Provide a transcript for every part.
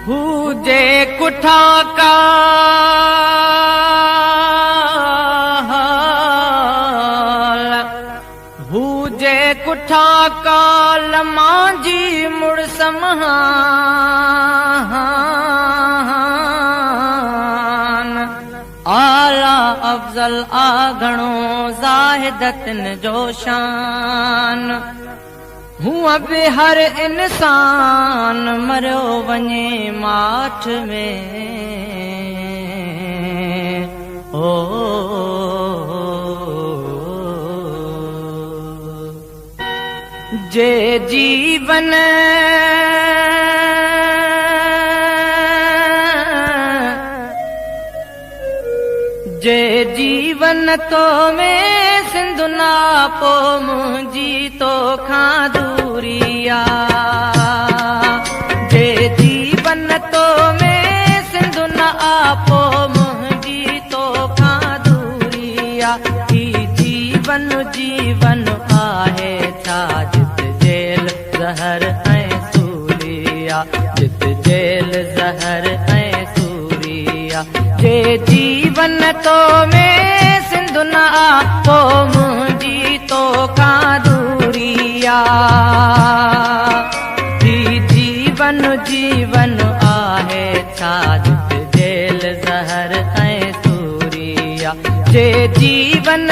हुजे कुठा काल हुजे कुठा काल मांजी मुड़स महान आला अफजल आघणो ज़ाहिदतन जो शान हुआ बि हर इंसान मरियो वञे माठ में ओ जे जीवन जे जीवन तो में सिंधु ना पो मुंहिंजी तोखां दूरिया जे जीवन तो में सिंधु ना पो मुंहिंजी तोखां दूरिया ही जीवन जीवन आहे छा जित जेल ज़हर ऐं सूरिया जित जेल ज़हर ऐं सूरिया जे जीवन तो में सिंधु ना पो मुंहिंजी तोखां दूरिया ही जीवन जीवन आहे छा जित जेल ज़हर ऐं सूरिया जे जीवन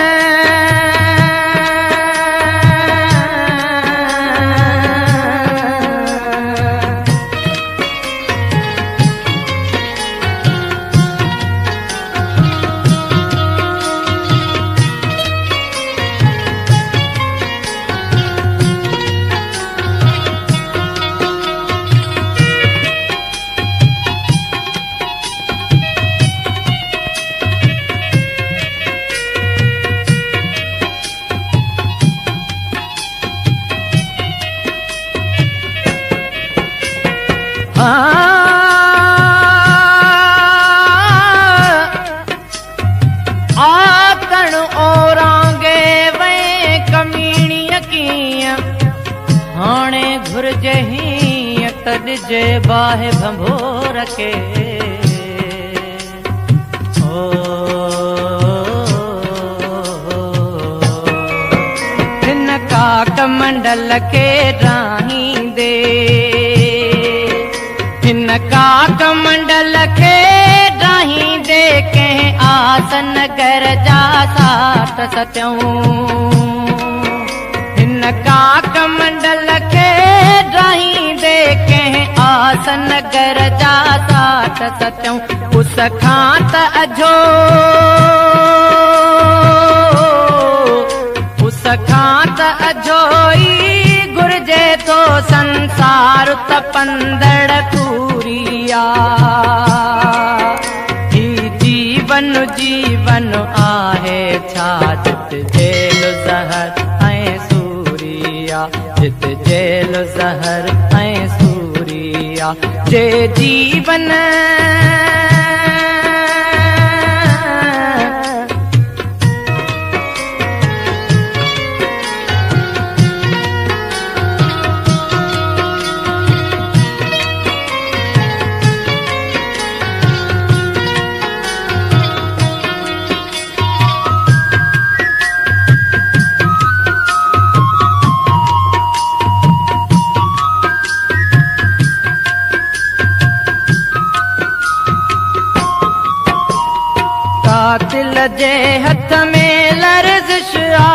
आतण ओरांगे वे कमीणीअ कीअं हाणे घुर्जे हीअं त ॾिजे बाहि भंभोर खे हिन काक मंडल खे राहींदे हिन काक मंडल खे ॾाहींदे कंहिं आसन घर जा साठ सत्यऊं हिन काक मंडल खे ॾाहींदे कंहिं आसन घर जा साठ सत्यऊं उस खां त अझो उस खां त अझो ई घुर्जे थो संसार तपंदड़ पूरिया ही जीवन जीवन आहे छा जित जेल ज़हर ऐं सूरिया जित जेल ज़हर ऐं सूरिया जे जीवन कातिल जे हथ में लर्ज़िश आ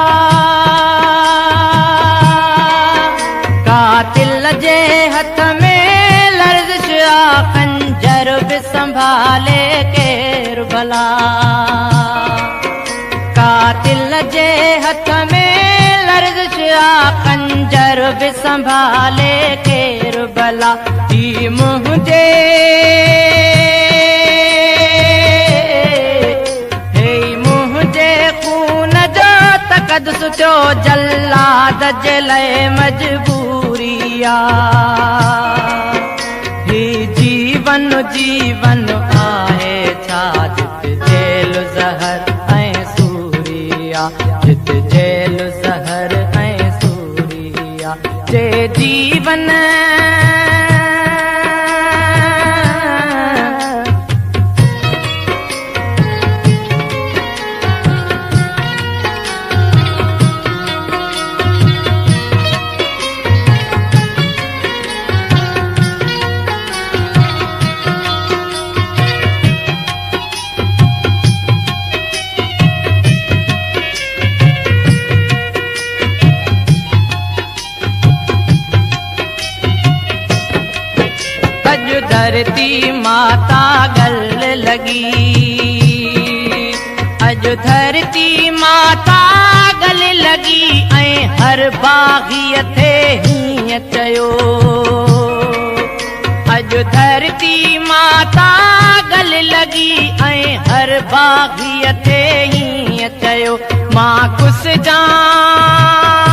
कातिल जे हथ में लर्ज़िश आ खंजर बि संभाले केर भला कातिल जे हथ में लर्ज़िश आ खंजर बि संभाले केर भला ही मुंहिंजे कद सुठो जल्लाद जे लाइ मजबूरिया ही जीवन जीवन आहे छा जित जेल ज़हर ऐं सूरिया जित जेल ज़हर ऐं सूरिया जे जीवन धरती माता गल लगी। अॼु धरती माता गल लगी ऐं हर बाग़ीअ ते हीअं चयो। अॼु धरती माता गल लगी ऐं हर बाग़ीअ ते हीअं चयो। मां कुस जां